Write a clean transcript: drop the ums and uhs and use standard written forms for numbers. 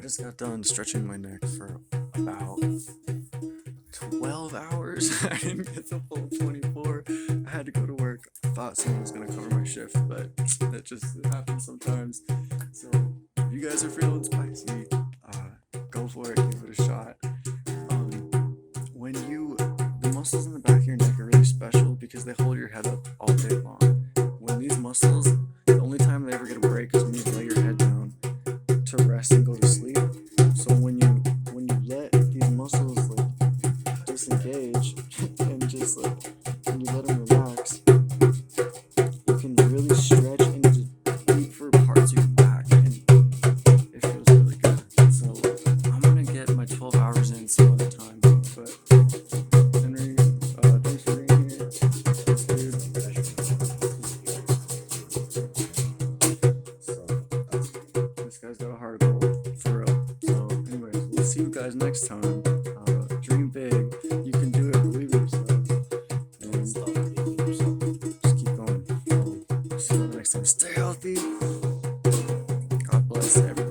just got done stretching my neck for about 12 hours. I didn't get the full 24. I had to go to work. I thought someone was going to cover my shift, but that just happens sometimes. So, if you guys are feeling spicy, go for it. Give it a shot. The muscles in the back of your neck are really special because they hold your head up all day long. When these muscles, the only time they ever get a break is when you lay your head down to rest and go to sleep. So when you let these muscles like disengage and just like when you let them relax, you can really stretch into deeper parts of your back, and it feels really good. So I'm gonna get my 12 hours in some other time, but Henry, thanks for being here. Dude. This guy's got a heart of gold, for real. So, anyways, we'll see you guys next time. Dream big. You can do it. Believe in yourself. And just keep going. See you next time. Stay healthy. God bless everyone.